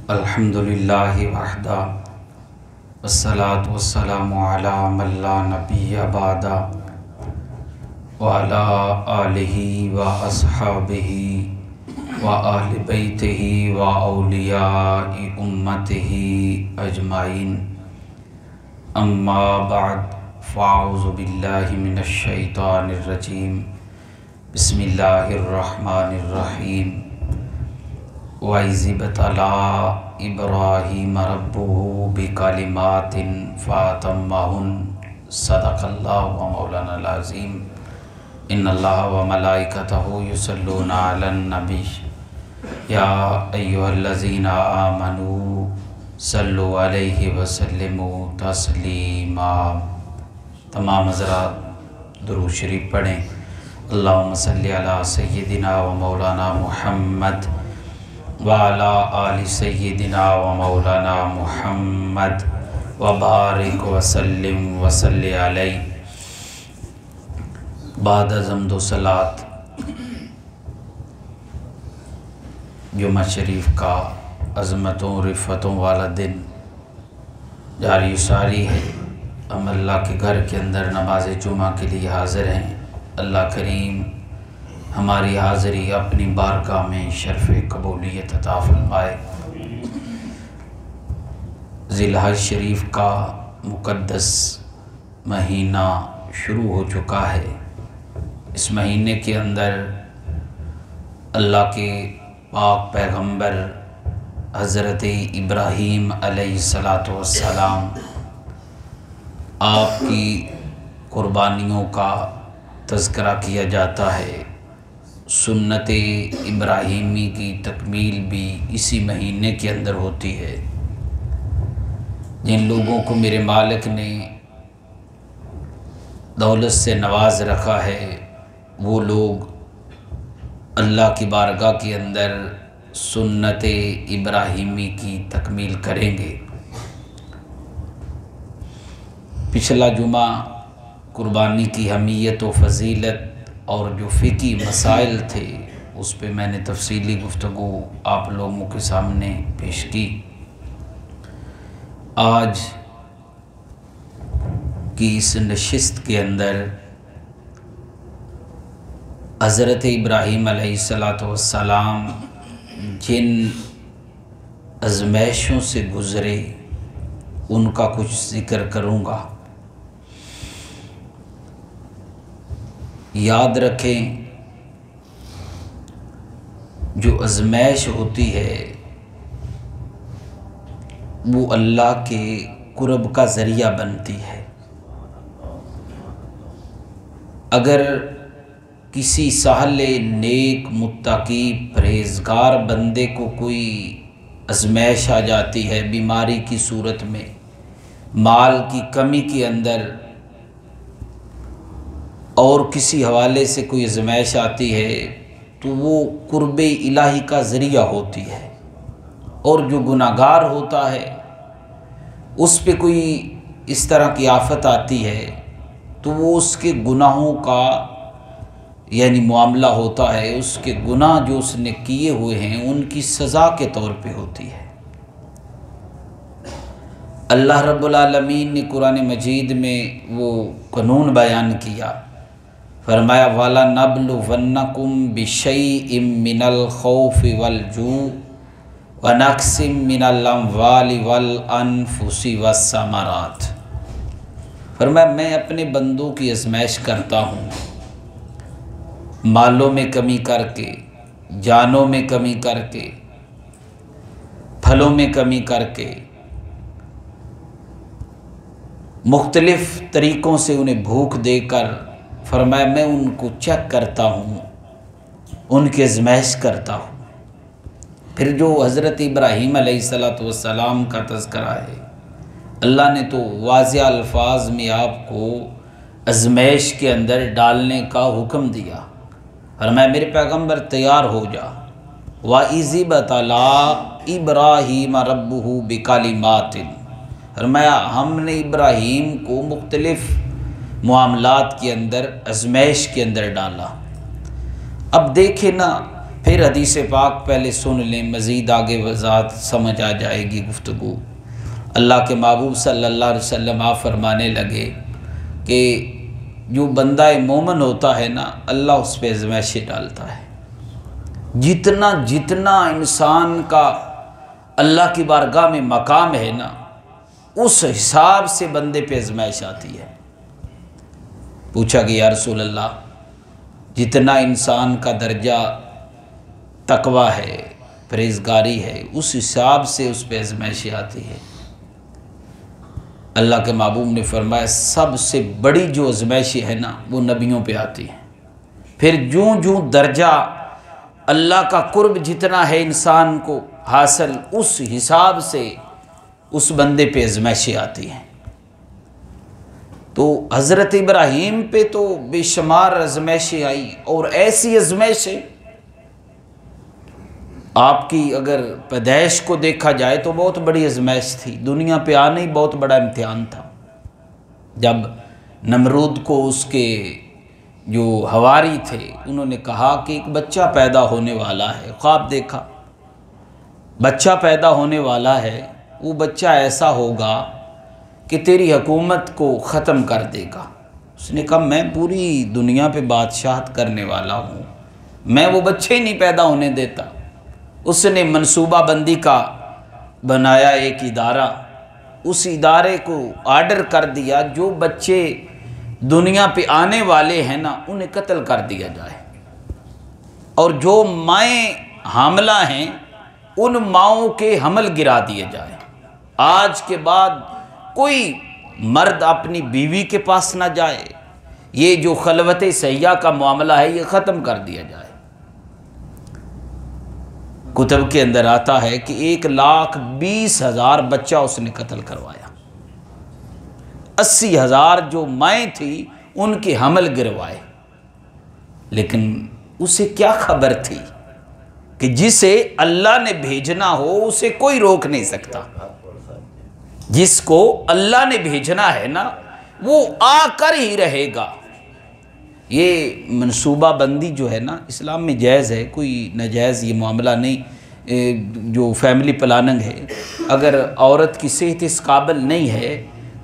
अल्हम्दुलिल्लाहि वहदा वस्सलातु वस्सलामु अला मन ला नबिय्य बअदा व अला आलिहि व अस्हाबिहि व अहलि बैतिहि व औलियाइ उम्मतिहि अजमाइन। अम्मा बअद फ़अऊज़ु बिल्लाहि मिनश शैतानिर रजीम। बिस्मिल्लाहिर रहमानिर रहीम। वइज़िबतला इब्राहीम रब्बुहु बिकलिमातिन फ़अतम्महुन सदक़ल्लाहु व मौलानाल अज़ीम। इन्नल्लाह व मलाइकतहु युसल्लूना अलन नबी या अय्युहल्लज़ीना आमनू सल्लु अलैहि व सल्लिमू तस्लीमा। तमाम हज़रात दुरूद शरीफ पढ़ें। अल्लाहुम्मा सल्लि अला सय्यिदिना व मौलाना मुहम्मद व अला आलि सय्यिदिना व मौलाना मुहम्मद व बारिक व सल्लिम व सल्लि अलैहि। बाद हम्द सलात जुमा शरीफ का अज़मतों रिफ़तों वाला दिन जारी सारी है। हम अल्लाह के घर के अंदर नमाज जुमा के लिए हाज़िर हैं। अल्लाह करीम हमारी हाज़िरी अपनी बारगाह में शर्फ़ कबूलियत अता फ़रमाए। ज़िलहज शरीफ का मुक़द्दस महीना शुरू हो चुका है। इस महीने के अंदर अल्लाह के पाक पैगंबर हज़रत इब्राहीम अलैहिस्सलातु वस्सलाम आपकी कुर्बानियों का तज़किरा किया जाता है। सुन्नत इब्राहीमी की तकमील भी इसी महीने के अंदर होती है। जिन लोगों को मेरे मालिक ने दौलत से नवाज रखा है वो लोग अल्लाह की बारगाह के अंदर सुन्नत इब्राहीमी की तकमील करेंगे। पिछला जुमा कुर्बानी की अहमियत व फ़जीलत और जो फ़िक़ी मसाइल थे उस पे मैंने तफ़सीली गुफ्तगू आप लोगों के सामने पेश की। आज की इस नशिस्त के अंदर हज़रत इब्राहीम अलैहिस्सलातु वस्सलाम जिन आज़माइशों से गुज़रे उनका कुछ ज़िक्र करूँगा। याद रखें जो आज़माइश होती है वो अल्लाह के कुर्ब का ज़रिया बनती है। अगर किसी साले नेक मुत्तकी परहेज़गार बंदे को कोई आज़माइश आ जाती है बीमारी की सूरत में, माल की कमी के अंदर और किसी हवाले से कोई आज़माइश आती है तो वो कुर्ब इलाही का ज़रिया होती है। और जो गुनाहगार होता है उस पे कोई इस तरह की आफत आती है तो वो उसके गुनाहों का यानी मामला होता है, उसके गुनाह जो उसने किए हुए हैं उनकी सज़ा के तौर पे होती है। अल्लाह रब्बुल आलमीन ने कुरान मजीद में वो कानून बयान किया। फरमाया वाला नबलुवन्नकुम बिशैइम मिनल खौफ़ि वल जू व नक़्सिम मिनल अम्वालि वल अनफुसि वस्समरात। फरमाया मैं अपने बंदों की आज़माइश करता हूँ, मालों में कमी करके, जानों में कमी करके, फलों में कमी करके, मुख्तलिफ़ तरीक़ों से उन्हें भूख देकर। फरमाया मैं उनको चेक करता हूँ, उनकी आज़माइश करता हूँ। फिर जो हज़रत इब्राहीम अलैहिस्सलातु वस्सलाम का तज़किरा है, अल्लाह ने तो वाज़िह अल्फाज में आपको आज़माइश के अंदर डालने का हुक्म दिया। फरमाया मेरे पैगंबर तैयार हो जा। वइज़िबतला इब्राहीम रब्बुहु बिकलिमातिन। फरमाया हमने इब्राहीम को मुख्तलिफ़ मामलात के अंदर आज़माइश के अंदर डाला। अब देखे ना फिर हदीस पाक पहले सुन लें, मज़ीद आगे वज़ाहत समझ आ जाएगी गुफ्तगू। अल्लाह के महबूब सल्लल्लाहु अलैहि वसल्लम आप फरमाने लगे कि जो बंदा मोमन होता है ना, अल्लाह उस पर आज़माइशें डालता है। जितना जितना इंसान का अल्लाह की बारगाह में मकाम है ना, उस हिसाब से बंदे पे आज़माइश आती है। पूछा कि या रसूल अल्लाह, जितना इंसान का दर्जा तकवा है, परहेज़गारी है, उस हिसाब से उस पर आज़माइशें आती है। अल्लाह के महबूब ने फरमाया सबसे बड़ी जो आज़माइशें है ना, वो नबियों पे आती हैं। फिर जूँ जूँ दर्जा अल्लाह का कुर्ब जितना है इंसान को हासिल, उस हिसाब से उस बंदे पे आज़माइशें आती हैं। तो हज़रत इब्राहीम पे तो बेशुमार आज़माइशें आई, और ऐसी आज़माइशें आपकी अगर पैदाइश को देखा जाए तो बहुत बड़ी आज़माइश थी। दुनिया पे आना ही बहुत बड़ा इम्तिहान था। जब नमरूद को उसके जो हवारी थे उन्होंने कहा कि एक बच्चा पैदा होने वाला है, ख्वाब देखा बच्चा पैदा होने वाला है, वो बच्चा ऐसा होगा कि तेरी हुकूमत को ख़त्म कर देगा। उसने कहा मैं पूरी दुनिया पे बादशाहत करने वाला हूँ, मैं वो बच्चे ही नहीं पैदा होने देता। उसने मनसूबा बंदी का बनाया एक इदारा, उस इदारे को आर्डर कर दिया जो बच्चे दुनिया पे आने वाले हैं ना, उन्हें कत्ल कर दिया जाए, और जो माएँ हामला हैं उन माओं के हमल गिरा दिए जाए। आज के बाद कोई मर्द अपनी बीवी के पास ना जाए, ये जो खलवत सैया का मामला है ये ख़त्म कर दिया जाए। कुतब के अंदर आता है कि 1,20,000 बच्चा उसने कत्ल करवाया, 80,000 जो माएँ थी उनके हमल गिरवाए। लेकिन उसे क्या खबर थी कि जिसे अल्लाह ने भेजना हो उसे कोई रोक नहीं सकता। जिसको अल्लाह ने भेजना है ना, वो आकर ही रहेगा। ये मनसूबा बंदी जो है ना, इस्लाम में जायज़ है, कोई नाजायज़ ये मामला नहीं। जो फैमिली प्लानिंग है, अगर औरत की सेहत इस काबिल नहीं है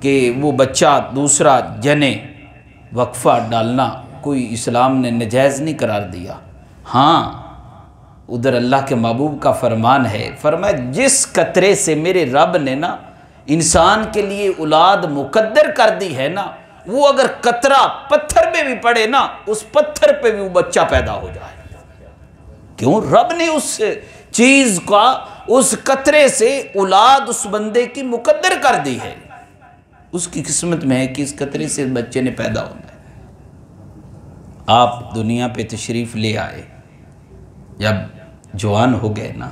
कि वो बच्चा दूसरा जने, वक्फ़ा डालना कोई इस्लाम ने नाजायज़ नहीं करार दिया। हाँ, उधर अल्लाह के महबूब का फरमान है, फरमाया जिस कतरे से मेरे रब ने ना इंसान के लिए औलाद मुकद्दर कर दी है ना, वो अगर कतरा पत्थर पे भी पड़े ना, उस पत्थर पे भी वो बच्चा पैदा हो जाए। क्यों? रब ने उस चीज का, उस कतरे से औलाद उस बंदे की मुकद्दर कर दी है। उसकी किस्मत में है कि इस कतरे से बच्चे ने पैदा होना है। आप दुनिया पे तशरीफ ले आए, जब जवान हो गए ना,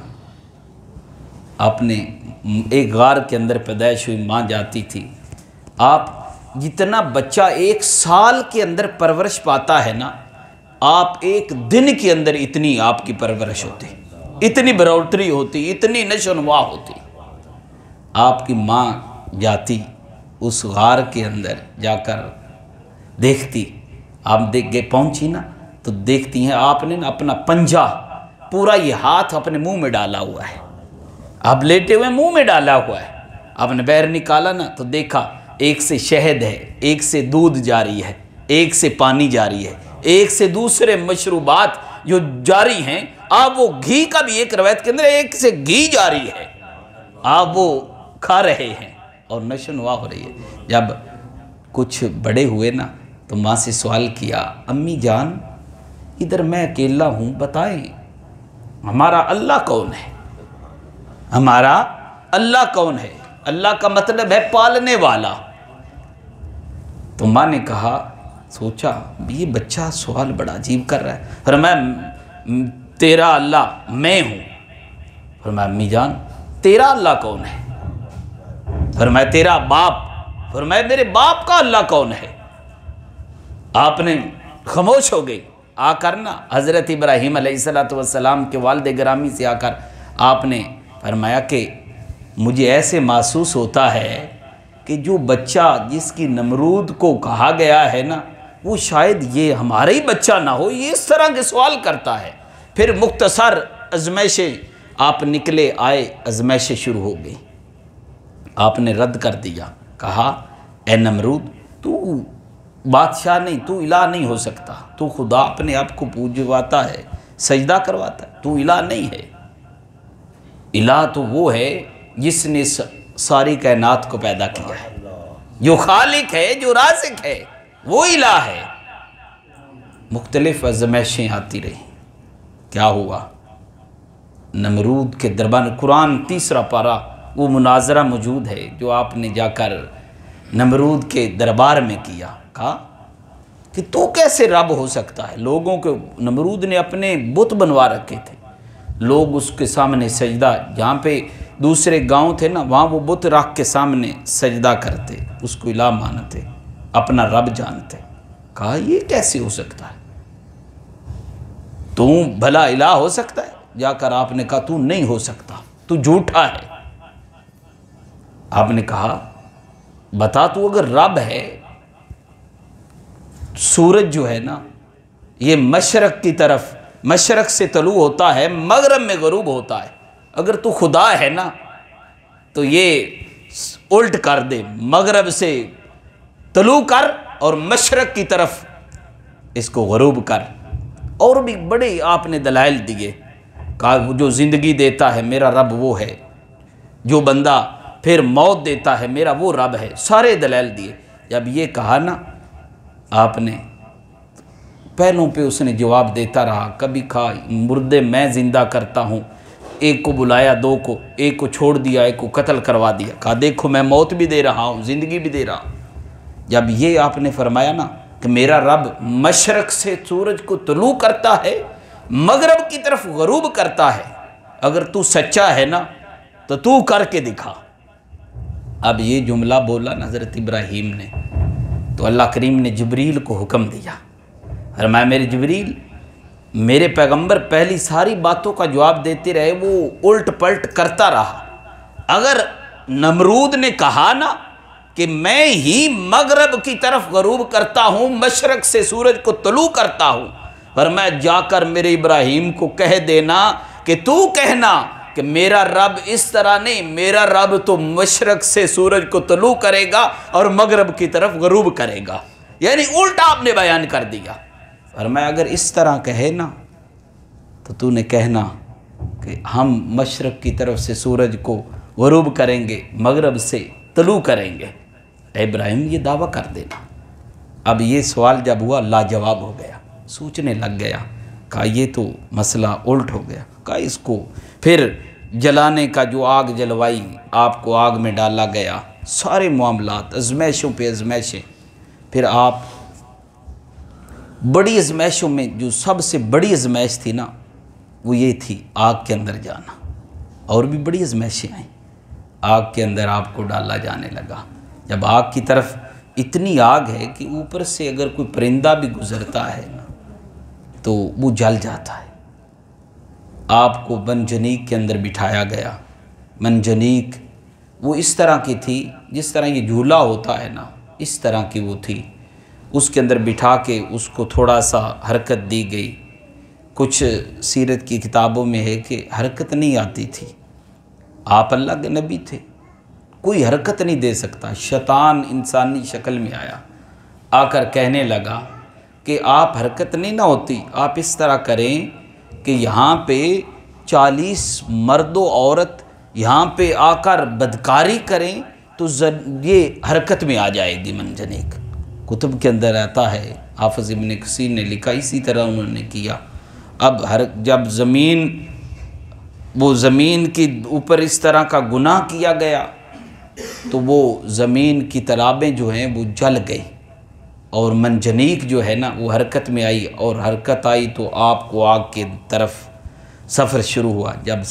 आपने एक गार के अंदर पैदाइश हुई, माँ जाती थी। आप जितना बच्चा 1 साल के अंदर परवरिश पाता है ना, आप 1 दिन के अंदर इतनी आपकी परवरिश होती, इतनी बढ़ोतरी होती, इतनी नशोनुमा होती। आपकी माँ जाती उस गार के अंदर जाकर देखती, आप देख गए पहुँची ना, तो देखती हैं आपने ना अपना पंजा पूरा ये हाथ अपने मुंह में डाला हुआ है, आप लेटे हुए मुंह में डाला हुआ है। आपने पैर निकाला ना तो देखा एक से शहद है, एक से दूध जारी है, एक से पानी जारी है, एक से दूसरे मशरूबात जो जारी हैं। आप वो घी का भी एक रवायत के अंदर एक से घी जारी है, आप वो खा रहे हैं और नशोनुमा हो रही है। जब कुछ बड़े हुए ना तो माँ से सवाल किया, अम्मी जान इधर मैं अकेला हूँ, बताएं हमारा अल्लाह कौन है? हमारा अल्लाह कौन है? अल्लाह का मतलब है पालने वाला। तो माँ ने कहा, सोचा ये बच्चा सवाल बड़ा अजीब कर रहा है। फिर मैं तेरा अल्लाह मैं हूँ। फिर मैं अम्मी जान तेरा अल्लाह कौन है? फिर मैं तेरा बाप। फिर मैं मेरे बाप का अल्लाह कौन है? आपने खामोश हो गई। आकर ना हज़रत इब्राहीम अलैहिस्सलाम के वालिद गिरामी से आकर आपने फरमाया कि मुझे ऐसे महसूस होता है कि जो बच्चा जिसकी नमरूद को कहा गया है ना, वो शायद ये हमारा ही बच्चा ना हो। ये इस तरह के सवाल करता है। फिर मुख्तसर आजमाइशें आप निकले आए, आजमाइशें शुरू हो गई। आपने रद्द कर दिया, कहा ए नमरूद तू बादशाह नहीं, तू इलाह नहीं हो सकता, तू खुदा अपने आप को पूजवाता है, सजदा करवाता है, तू इलाह नहीं है। इलाह तो वो है जिसने सारी कायनात को पैदा किया है, जो खालिक है, जो राज़िक है, वो इलाह है। मुख्तलिफ आज़माइशें आती रही। क्या हुआ? नमरूद के दरबार, कुरान 3 पारा वो मुनाजरा मौजूद है जो आपने जाकर नमरूद के दरबार में किया। कहा कि तू कैसे रब हो सकता है? लोगों को नमरूद ने अपने बुत बनवा रखे थे, लोग उसके सामने सजदा, जहाँ पे दूसरे गांव थे ना, वहाँ वो बुत रख के सामने सजदा करते, उसको इलाह मानते, अपना रब जानते। कहा ये कैसे हो सकता है? तू भला इलाह हो सकता है? जाकर आपने कहा तू नहीं हो सकता, तू झूठा है। आपने कहा बता, तू अगर रब है, सूरज जो है ना ये मशरक की तरफ, मशरक से तलू होता है, मगरब में गरूब होता है। अगर तू खुदा है ना तो ये उल्ट कर दे, मगरब से तलू कर और मशरक की तरफ इसको गरूब कर। और भी बड़े आपने दलाइल दिए। कहा जो ज़िंदगी देता है मेरा रब वो है, जो बंदा फिर मौत देता है मेरा वो रब है, सारे दलाइल दिए। जब ये कहा ना आपने, पहलों पे उसने जवाब देता रहा। कभी कहा मुर्दे मैं ज़िंदा करता हूँ, एक को बुलाया, 2 को, एक को छोड़ दिया, एक को कत्ल करवा दिया। कहा देखो मैं मौत भी दे रहा हूँ, ज़िंदगी भी दे रहा हूँ। जब ये आपने फरमाया ना कि मेरा रब मशरक से सूरज को तलू करता है, मगरब की तरफ गरूब करता है, अगर तू सच्चा है ना तो तू करके दिखा। अब ये जुमला बोला हज़रत इब्राहीम ने, तो अल्लाह करीम ने जिब्रील को हुक्म दिया, फरमाया मेरे जिब्रील, मेरे पैगंबर पहली सारी बातों का जवाब देते रहे, वो उल्ट पलट करता रहा। अगर नमरूद ने कहा ना कि मैं ही मगरब की तरफ गरूब करता हूँ, मशरक से सूरज को तलू करता हूँ, फरमाया जाकर मेरे इब्राहीम को कह देना कि तू कहना कि मेरा रब इस तरह नहीं, मेरा रब तो मशरक से सूरज को तलू करेगा और मगरब की तरफ गरूब करेगा। यानी उल्टा आपने बयान कर दिया। फरमाया अगर इस तरह कहे ना तो तूने कहना कि हम मशरक की तरफ से सूरज को गरूब करेंगे, मगरब से तलू करेंगे। इब्राहिम ये दावा कर देना। अब ये सवाल जब हुआ लाजवाब हो गया, सोचने लग गया, कहा ये तो मसला उल्ट हो गया। कहा इसको फिर जलाने का, जो आग जलवाई, आपको आग में डाला गया, सारे मामलात आजमाइशों पे आजमाइशें। फिर आप बड़ी आजमाइशों में जो सबसे बड़ी आजमाइश थी ना वो ये थी आग के अंदर जाना। और भी बड़ी आजमाइशें आई, आग के अंदर आपको डाला जाने लगा। जब आग की तरफ इतनी आग है कि ऊपर से अगर कोई परिंदा भी गुजरता है ना तो वो जल जाता है। आपको मंजनीक के अंदर बिठाया गया। मंजनीक वो इस तरह की थी जिस तरह ये झूला होता है ना, इस तरह की वो थी। उसके अंदर बिठा के उसको थोड़ा सा हरकत दी गई। कुछ सीरत की किताबों में है कि हरकत नहीं आती थी। आप अल्लाह के नबी थे, कोई हरकत नहीं दे सकता। शैतान इंसानी शक्ल में आया, आकर कहने लगा कि आप हरकत नहीं ना होती, आप इस तरह करें कि यहाँ पे 40 मर्दो औरत यहाँ पे आकर बदकारी करें तो ये हरकत में आ जाएगी मंजनीक। कुतुब के अंदर आता है, हाफिज़ इब्न कसीर ने लिखा, इसी तरह उन्होंने किया। अब जब वो ज़मीन के ऊपर इस तरह का गुनाह किया गया तो वो ज़मीन की तालाबें जो हैं वो जल गई और मंजनीक जो है ना वो हरकत में आई। और हरकत आई तो आपको आग के तरफ सफ़र शुरू हुआ। जब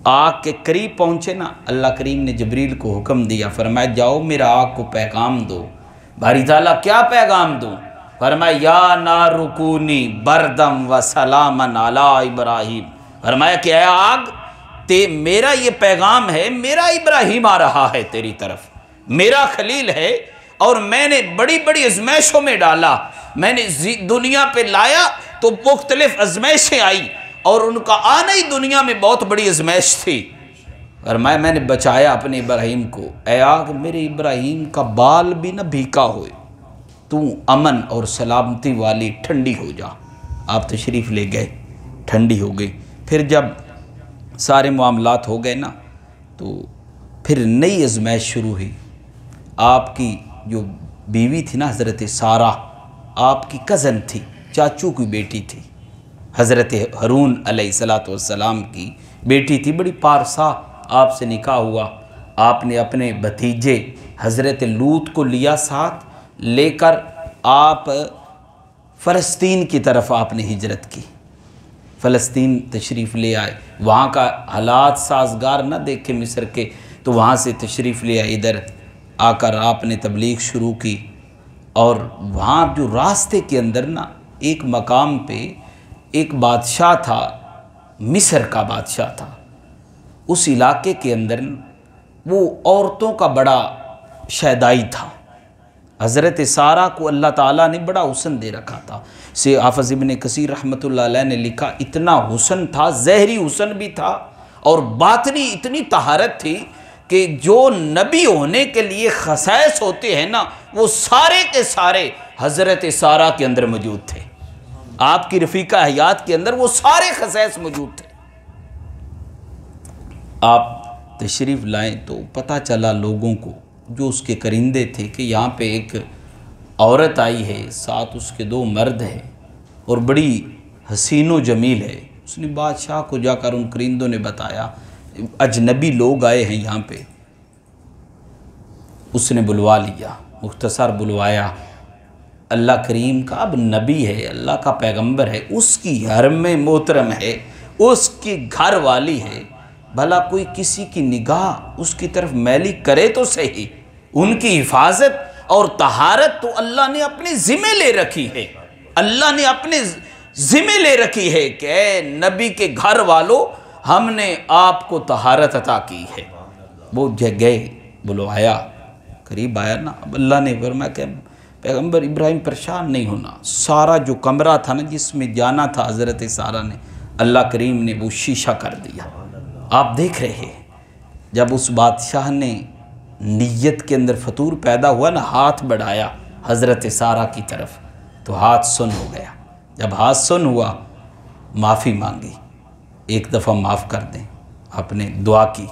आग के करीब पहुँचे ना, अल्लाह करीम ने जिब्रील को हुक्म दिया, फरमाया जाओ मेरा आग को पैगाम दो। बारी ताला क्या पैगाम दूँ? फरमाया या नारुकूनी बरदम व सलामन अला इब्राहीम। फरमाया कि आग ते मेरा ये पैगाम है, मेरा इब्राहीम आ रहा है तेरी तरफ, मेरा खलील है और मैंने बड़ी बड़ी आजमाइशों में डाला, मैंने दुनिया पे लाया तो मुख्तलिफ आजमाइशें आई और उनका आना ही दुनिया में बहुत बड़ी आजमाइश थी। और मैंने बचाया अपने इब्राहिम को। ऐ आग मेरे इब्राहिम का बाल भी ना भीका होए, तू अमन और सलामती वाली ठंडी हो जा। आप तशरीफ़ ले गए, ठंडी हो गई। फिर जब सारे मामलात हो गए ना, तो फिर नई आजमाइश शुरू हुई। आपकी जो बीवी थी ना हज़रत सारा, आपकी कज़न थी, चाचू की बेटी थी, हज़रत हारून अलैहिस्सलातु वस्सलाम की बेटी थी, बड़ी पारसा, आपसे निकाह हुआ। आपने अपने भतीजे हज़रत लूत को लिया, साथ लेकर आप फ़लस्तीन की तरफ आपने हिजरत की, फ़लस्तीन तशरीफ़ ले आए। वहाँ का हालात साजगार न देखे मिस्र के, तो वहाँ से तशरीफ़ ले आए, इधर आकर आपने तबलीग शुरू की। और वहाँ जो रास्ते के अंदर ना एक मकाम पे एक बादशाह था, मिस्र का बादशाह था। उस इलाके के अंदर वो औरतों का बड़ा शैदाई था। हज़रत सारा को अल्लाह ताला ने बड़ा हुस्न दे रखा था। से हाफ़िज़ इब्न कसीर रहमतुल्लाह अलैह ने लिखा, इतना हुस्न था, ज़हरी हुस्न भी था और बातनी इतनी तहारत थी कि जो नबी होने के लिए खसाइस होते हैं ना, वो सारे के सारे हज़रत सारा के अंदर मौजूद थे। आपकी रफ़ीका हयात के अंदर वो सारे खसाइस मौजूद थे। आप तशरीफ़ लाएँ तो पता चला लोगों को, जो उसके करिंदे थे, कि यहाँ पे एक औरत आई है, साथ उसके 2 मर्द हैं और बड़ी हसीनो जमील है। उसने बादशाह को जाकर उन करिंदों ने बताया, अजनबी लोग आए हैं यहाँ पे। उसने बुलवा लिया, मुख्तसर बुलवाया। अल्लाह करीम का अब नबी है, अल्लाह का पैगंबर है, उसकी हरम मोहतरम है, उसकी घर वाली है, भला कोई किसी की निगाह उसकी तरफ मैली करे तो सही। उनकी हिफाजत और तहारत तो अल्लाह ने अपने ज़िम्मे ले रखी है। अल्लाह ने अपने ज़िम्मे ले रखी है कि ए नबी के घर वालों, हमने आपको तहारत अता की है। वो गए, बुलवाया, करीब आया ना, अब अल्लाह ने फरमाया कि पैगंबर इब्राहिम परेशान नहीं होना। सारा जो कमरा था ना जिसमें जाना था हज़रत सारा ने, अल्लाह करीम ने वो शीशा कर दिया। आप देख रहे हैं, जब उस बादशाह ने नीयत के अंदर फतूर पैदा हुआ ना, हाथ बढ़ाया हज़रत सारा की तरफ, तो हाथ सुन हो गया। जब हाथ सुन हुआ, माफ़ी मांगी, एक दफ़ा माफ़ कर दें, आपने दुआ की।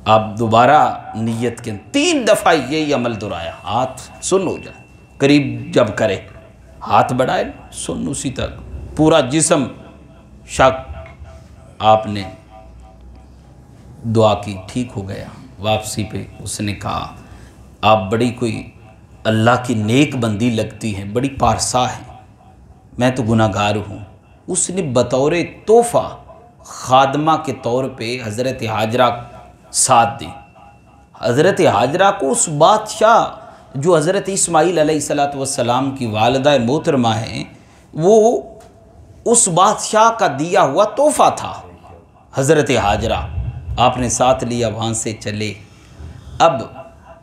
आप दोबारा नीयत के 3 दफ़ा यही अमल दोहराया, हाथ सुन हो जाए। करीब जब करे, हाथ बढ़ाए, सुन उसी तक, पूरा जिस्म शक। आपने दुआ की, ठीक हो गया। वापसी पे उसने कहा, आप बड़ी कोई अल्लाह की नेक बंदी लगती हैं, बड़ी पारसा है, मैं तो गुनाहगार हूँ। उसने बतौर तोहफ़ा खादमा के तौर पे हज़रत हाजरा साथ दी। हज़रत हाजरा को उस बादशाह जो हज़रत इस्माईल अलैहिस्सलातु वस्सलाम की वालिदा मोहतरमा हैं, वो उस बादशाह का दिया हुआ तोहफ़ा था। हज़रत हाजरा आपने साथ लिया, वहाँ से चले। अब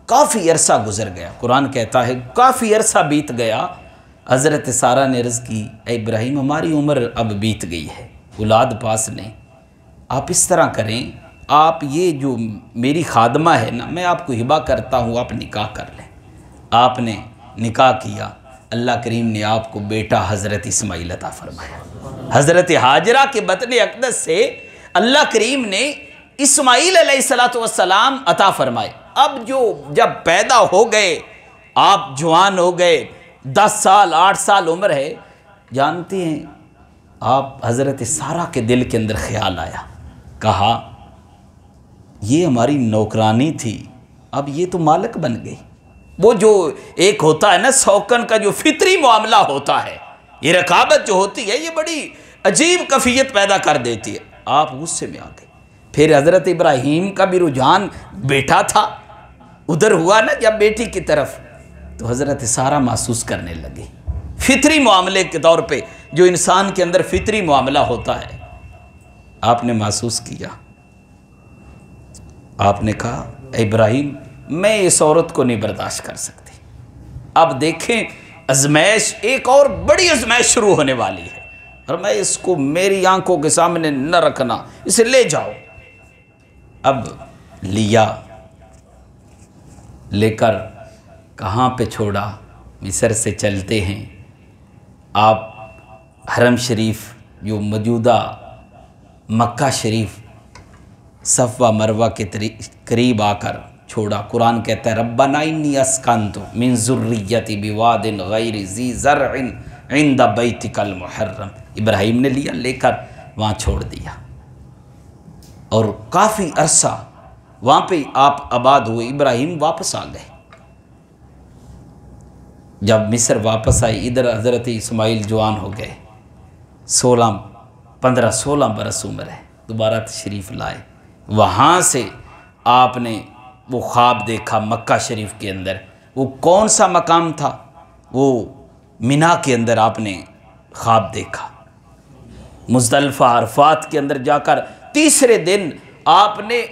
काफ़ी अरसा गुज़र गया, कुरान कहता है काफ़ी अरसा बीत गया। हज़रत सारा ने अर्ज़ की, ऐ इब्राहिम हमारी उम्र अब बीत गई है, औलाद पास नहीं, आप इस तरह करें, आप ये जो मेरी खादमा है ना, मैं आपको हिबा करता हूँ, आप निकाह कर लें। आपने निकाह किया, अल्लाह करीम ने आपको बेटा हज़रत इस्माईल अता फरमाया। हज़रत हाजरा के बतन अक़दस से अल्लाह करीम ने इस्माईल अलैहिस्सलातु वस्सलाम अता फरमाए। अब जो जब पैदा हो गए, आप जवान हो गए, 10 साल 8 साल उम्र है, जानते हैं आप, हज़रत सारा के दिल के अंदर ख्याल आया, कहा ये हमारी नौकरानी थी, अब ये तो मालिक बन गई। वो जो एक होता है ना शौकन का जो फितरी मामला होता है, ये रकाबत जो होती है, ये बड़ी अजीब कैफियत पैदा कर देती है। आप गुस्से में आ गए। फिर हज़रत इब्राहीम का भी रुझान बेटा था, उधर हुआ ना जब बेटी की तरफ, तो हज़रत सारा महसूस करने लगी फितरी मामले के तौर पे, जो इंसान के अंदर फितरी मामला होता है। आपने महसूस किया, आपने कहा इब्राहिम मैं इस औरत को नहीं बर्दाश्त कर सकती। अब देखें आजमाइश, एक और बड़ी आजमाइश शुरू होने वाली है। और मैं इसको मेरी आंखों के सामने न रखना, इसे ले जाओ। अब लिया, लेकर कहाँ पे छोड़ा? मिस्र से चलते हैं आप हरम शरीफ जो मौजूदा मक्का शरीफ सफ़ा मरवा के करीब आकर छोड़ा। कुरान कहता है रब्बना इन्नी अस्कंतु मिन ज़ुर्रिय्यती बिवादिन गैरि ज़ी ज़र्इन इंद बैतिकल मुहर्रम। इब्राहीम ने लिया, लेकर वहाँ छोड़ दिया और काफ़ी अरसा वहाँ पे आप आबाद हुए। इब्राहीम वापस आ गए। जब मिस्र वापस आए, इधर हज़रत इस्माइल जवान हो गए, 15-16 बरस उम्र है, दोबारा तशरीफ़ लाए। वहाँ से आपने वो ख्वाब देखा मक्का शरीफ के अंदर। वो कौन सा मकाम था? वो मिना के अंदर आपने ख्वाब देखा। मुज़दलिफ़ा अरफ़ात के अंदर जाकर तीसरे दिन आपने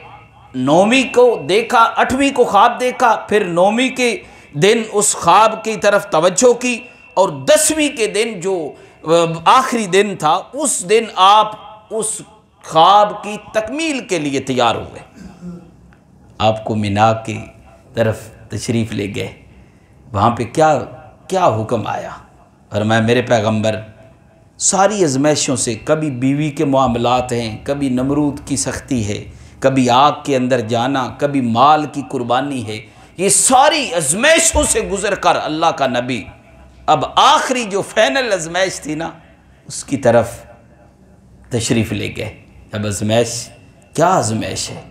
9वीं को देखा, 8वीं को ख्वाब देखा, फिर 9वीं के दिन उस ख्वाब की तरफ तवज्जो की और 10वीं के दिन जो आखिरी दिन था, उस दिन आप उस ख्वाब की तकमील के लिए तैयार हुए। आपको मिना की तरफ तशरीफ़ ले गए। वहाँ पे क्या क्या हुक्म आया? और मैं मेरे पैगंबर सारी आज़माइशों से, कभी बीवी के मामलात हैं, कभी नमरूद की सख्ती है, कभी आग के अंदर जाना, कभी माल की कुर्बानी है, ये सारी आज़माइशों से गुज़र कर अल्लाह का नबी अब आखिरी जो फ़ाइनल आज़माइश थी ना, उसकी तरफ तशरीफ़ ले गए। अब आज़माइश क्या आज़माइश है?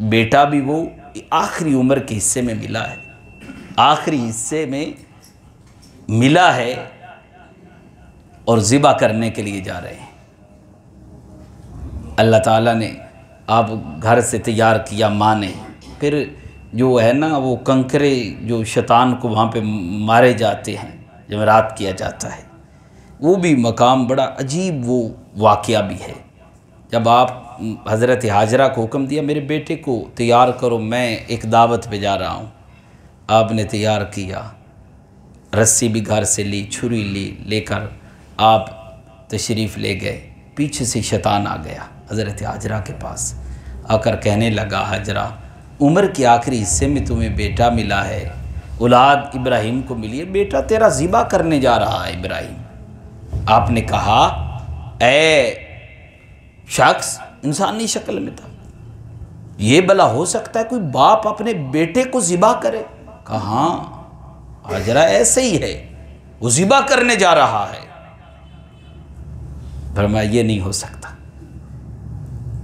बेटा भी वो आखिरी उम्र के हिस्से में मिला है, आखिरी हिस्से में मिला है और ज़िबा करने के लिए जा रहे हैं। अल्लाह ताला ने आप घर से तैयार किया माँ ने, फिर जो है ना वो कंकरे जो शैतान को वहाँ पे मारे जाते हैं, जमरात किया जाता है, वो भी मकाम बड़ा अजीब वो वाक़या भी है। जब आप हज़रत हाजरा को हुक्म दिया मेरे बेटे को तैयार करो, मैं एक दावत पे जा रहा हूँ, आपने तैयार किया, रस्सी भी घर से ली, छुरी ली, लेकर आप तशरीफ़ ले गए। पीछे से शैतान आ गया हज़रत हाजरा के पास, आकर कहने लगा हाजरा उम्र के आखिरी हिस्से में तुम्हें बेटा मिला है, औलाद इब्राहीम को मिली है, बेटा तेरा ज़िबा करने जा रहा है इब्राहीम। आपने कहा ऐ शख्स इंसानी शक्ल में था, ये भला हो सकता है कोई बाप अपने बेटे को ज़िबा करे? कहा हाँ हाजरा ऐसे ही है, वो ज़िबा करने जा रहा है। फरमाया ये नहीं हो सकता।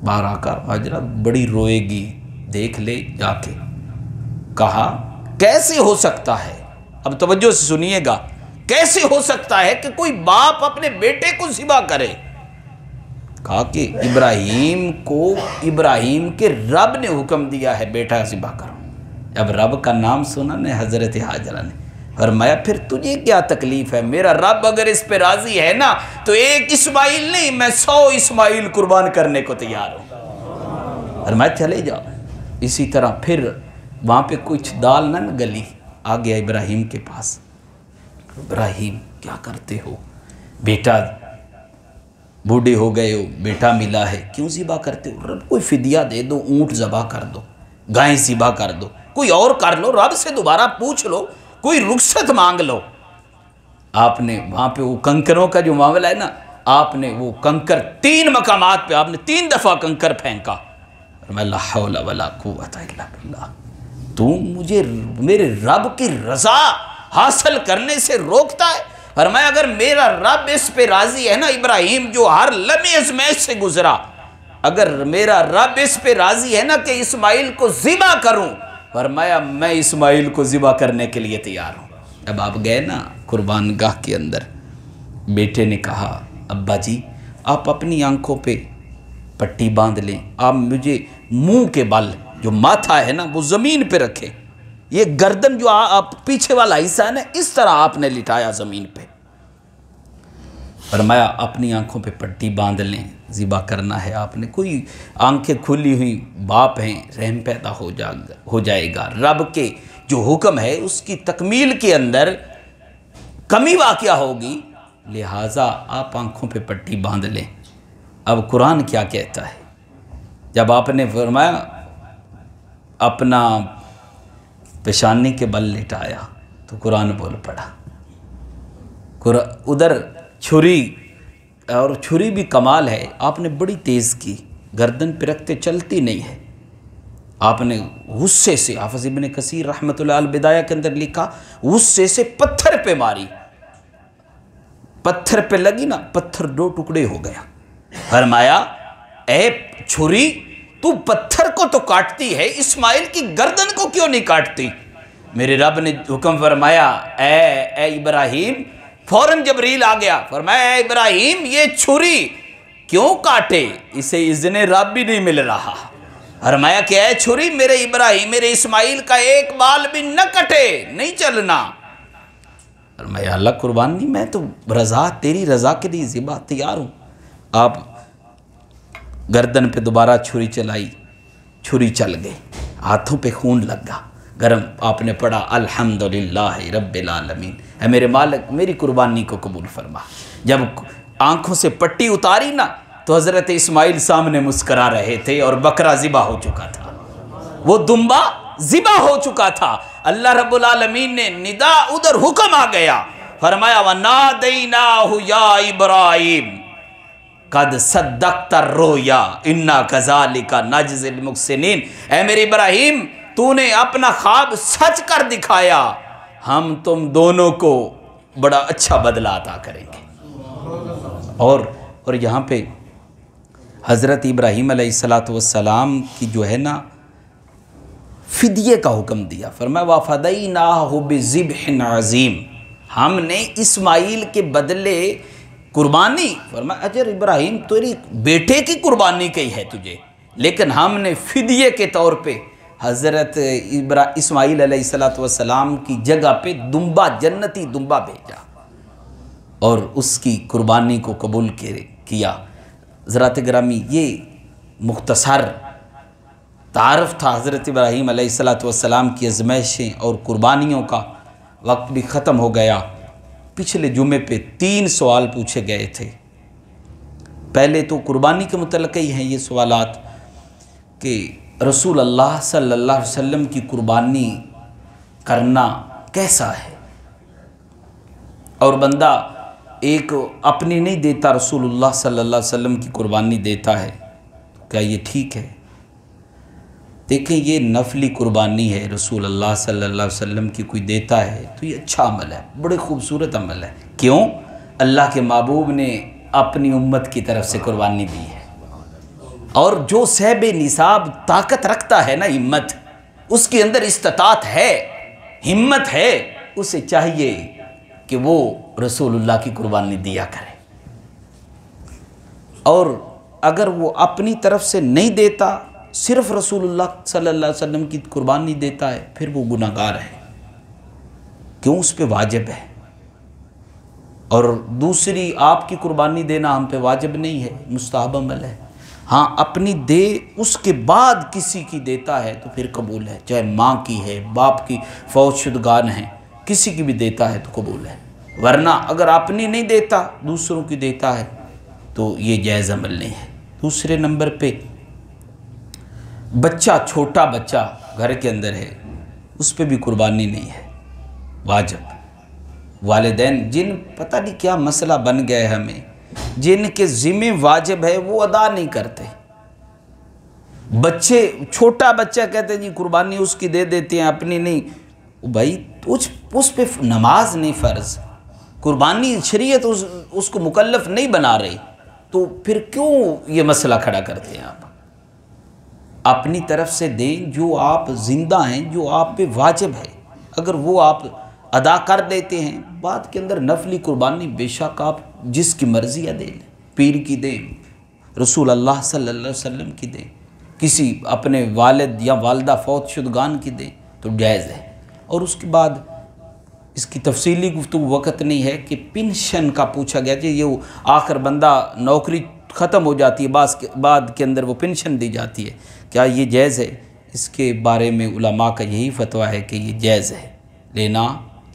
बाहर आकर हाजरा बड़ी रोएगी, देख ले जाके। कहा कैसे हो सकता है? अब तवज्जो से सुनिएगा, कैसे हो सकता है कि कोई बाप अपने बेटे को ज़िबा करे? कहा कि इब्राहीम को इब्राहीम के रब ने हुक्म दिया है बेटा ज़िबा करो। जब रब का नाम सुना ने हज़रत हाजरा ने फरमाया फिर तुझे क्या तकलीफ़ है? मेरा रब अगर इस पे राज़ी है ना तो एक इस्माइल नहीं, मैं 100 इस्माइल कुर्बान करने को तैयार हूँ। फरमाया चले जाओ। इसी तरह फिर वहाँ पे कुछ दाल न गली, आ गया इब्राहीम के पास। इब्राहीम क्या करते हो? बेटा बूढ़े हो गए हो, बेटा मिला है, क्यों ज़िबा करते हो? रब कोई फ़िदिया दे दो, ऊँट ज़बा कर दो, गाय ज़िबा कर दो, कोई और कर लो, रब से दोबारा पूछ लो, कोई रुखसत मांग लो। आपने वहाँ पे वो कंकरों का जो मामला है ना, आपने वो कंकर 3 मकामात पे आपने 3 दफ़ा कंकर फेंका। ला हौला वला कुव्वता इल्ला बिल्लाह। तू मुझे मेरे रब की रज़ा हासिल करने से रोकता है? फरमाया अगर मेरा रब इस पे राज़ी है ना, इब्राहीम जो हर लम्हे आज़माइश से गुजरा, अगर मेरा रब इस पे राज़ी है ना कि इस्माइल को ज़िबा करूं, फरमाया मैं इस्माइल को ज़िबा करने के लिए तैयार हूँ। अब आप गए ना कुर्बान गाह के अंदर, बेटे ने कहा अब्बा जी आप अपनी आंखों पे पट्टी बांध लें, आप मुझे मुंह के बल जो माथा है ना वो ज़मीन पे रखे, ये गर्दन जो आप पीछे वाला हिस्सा है ना इस तरह आपने लिटाया ज़मीन पे। फरमाया अपनी आंखों पे पट्टी बांध लें, ज़िबा करना है आपने। कोई आंखें खुली हुई बाप हैं, रहम पैदा हो जाएगा। रब के जो हुक्म है उसकी तकमील के अंदर कमी वाक़या होगी लिहाजा आप आँखों पे पट्टी बांध लें। अब कुरान क्या कहता है? जब आपने फरमाया अपना पेशानी के बल लिटाया तो कुरान बोल पड़ा। उधर छुरी, और छुरी भी कमाल है, आपने बड़ी तेज़ की, गर्दन पे रखते चलती नहीं है, आपने गुस्से से, हाफिज़ इब्न कसीर रहमतुल्लाह अल बिदाया के अंदर लिखा, गुस्से से पत्थर पे मारी, पत्थर पे लगी ना, पत्थर 2 टुकड़े हो गया। फरमाया ए छुरी, तू पत्थर को तो काटती है, इस्माइल की गर्दन को क्यों नहीं काटती? मेरे रब ने हुक्म फरमाया ए इब्राहिम, फौरन जबरील आ गया, फरमाया इब्राहिम ये छुरी क्यों काटे, इसे इज़्ने रब भी नहीं मिल रहा। फरमाया कि ऐ छुरी, मेरे इब्राहिम, मेरे इस्माइल का एक बाल भी न कटे, नहीं चलना। फरमाया अल्लाह कुर्बानी, मैं तो रज़ा, तेरी रज़ा के लिए ज़िबा तैयार हूँ। आप गर्दन पे दोबारा छुरी चलाई, छुरी चल गई, हाथों पे खून लगा, गरम। आपने पढ़ा अल्हम्दुलिल्लाह रब्बिल आलमीन, है मेरे मालिक मेरी कुर्बानी को कबूल फरमा। जब आँखों से पट्टी उतारी ना तो हज़रत इस्माइल सामने मुस्करा रहे थे और बकरा ज़िबा हो चुका था, वो दुम्बा ज़िबा हो चुका था। अल्लाह रब्बुल आलमीन ने निदा, उधर हुक्म आ गया, फरमाया वनादैनाहु या इब्राहिम कद सद्दक़्ता रोया इन्ना कज़ालिका नजज़िल मुहसिनीन। ऐ मेरे इब्राहिम, तूने अपना ख्वाब सच कर दिखाया, हम तुम दोनों को बड़ा अच्छा बदला अता करेंगे। और यहाँ पे हज़रत इब्राहीम अलैहिस्सलातु वस्सलाम की जो है ना फ़िदिये का हुक्म दिया। फरमाया वफ़दैनाहु बिज़िब्हिन अज़ीम, हमने इस्माइल के बदले कुर्बानी, फरमाया अजर इब्राहीम तेरी बेटे की कुर्बानी की है तुझे, लेकिन हमने फ़िदिये के तौर पे हज़रत इस्माइल अलैहिस्सलातु वस्सलाम की जगह पे दुम्बा, जन्नती दुम्बा भेजा और उसकी कुर्बानी को कबूल किया। ज़रात गिरामी, ये मुख्तसर तारफ़ था हज़रत इब्राहीम अलैहिस्सलातु वस्सलाम की आज़माइशें और कुर्बानियों का। वक्त भी ख़त्म हो गया। पिछले जुमे पे 3 सवाल पूछे गए थे। पहले तो कुर्बानी के मुतल्लिक़ ही हैं ये सवालात कि रसूल अल्लाह सल्लल्लाहु अलैहि वसल्लम की कुर्बानी करना कैसा है, और बंदा एक अपनी नहीं देता, रसूलुल्लाह सल्लल्लाहु अलैहि वसल्लम की कुर्बानी देता है, क्या ये ठीक है? देखें, ये नफली कुर्बानी है, रसूल अल्लाह सल्लल्लाहु अलैहि वसल्लम की कोई देता है तो ये अच्छा अमल है, बड़े खूबसूरत अमल है। क्यों? अल्लाह के महबूब ने अपनी उम्मत की तरफ से कुर्बानी दी है, और जो सहब निसाब ताकत रखता है ना, हिम्मत, उसके अंदर इस्तात है, हिम्मत है, उसे चाहिए कि वो रसूलुल्लाह की कुर्बानी दिया करे। और अगर वो अपनी तरफ से नहीं देता, सिर्फ रसूलुल्लाह सल्लल्लाहु अलैहि वसल्लम की कुर्बानी देता है, फिर वो गुनाहगार है। क्यों? उस पे वाजिब है। और दूसरी, आपकी कुर्बानी देना हम पे वाजिब नहीं है, मुस्तहब अमल है। हाँ, अपनी दे, उसके बाद किसी की देता है तो फिर कबूल है, चाहे माँ की है, बाप की फौतशुदगान है, किसी की भी देता है तो कबूल है। वरना अगर अपनी नहीं देता, दूसरों की देता है तो ये जायज़ अमल नहीं है। दूसरे नंबर पे बच्चा, छोटा बच्चा घर के अंदर है, उस पर भी कुर्बानी नहीं है वाजिब। वालिदैन जिन, पता नहीं क्या मसला बन गया है हमें, जिनके ज़िम्मे वाजिब है वो अदा नहीं करते। बच्चे, छोटा बच्चा कहते हैं जी कुर्बानी उसकी दे देते हैं, अपनी नहीं। भाई उस पे नमाज नहीं फ़र्ज़, कुर्बानी शरीयत उसको मुकल्लफ नहीं बना रही, तो फिर क्यों ये मसला खड़ा करते हैं आप? अपनी तरफ से दें, जो आप ज़िंदा हैं, जो आप पे वाजिब है, अगर वो आप अदा कर देते हैं, बाद के अंदर नफली कुर्बानी बेशक आप जिसकी मर्ज़ी है दें, पीर की दें, रसूल अल्लाह सल्लल्लाहु अलैहि वसल्लम की दें, किसी अपने वालिद या वालदा फौतशुदगान की दें तो जायज़ है। और उसके बाद इसकी तफसीली गुफ्तगू वक़्त नहीं है कि पेंशन का पूछा गया कि ये आखिर बंदा नौकरी ख़त्म हो जाती है, बाद के अंदर वो पेंशन दी जाती है, क्या ये जायज़ है? इसके बारे में उलमा का यही फतवा है कि ये जायज़ है, लेना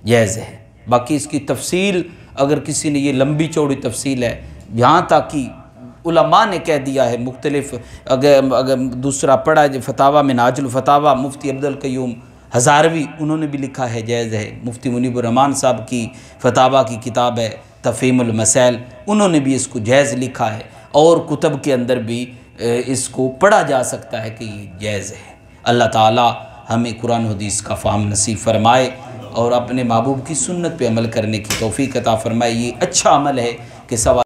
जायज़ है। बाकी इसकी तफसील अगर किसी ने ये लंबी चौड़ी तफसील है, यहाँ तक कि उलमा ने कह दिया है मुख्तलिफ, अगर दूसरा पढ़ा फतावा मिनाजुल फतावा मुफ्ती अब्दुल क़य्यूम हज़ारवी, उन्होंने भी लिखा है जायज़ है। मुफ्ती मुनीबुर रहमान साहब की फतावा की किताब है तफ़हीमुल मसाइल, उन्होंने भी इसको जायज़ लिखा है, और कुतब के अंदर भी इसको पढ़ा जा सकता है कि ये जायज़ है। अल्लाह ताला हमें कुरान हदीस का फ़हम नसीब फ़रमाए और अपने महबूब की सुन्नत पे अमल करने की तौफ़ीक़ अता फ़रमाए। ये अच्छा अमल है कि सवाल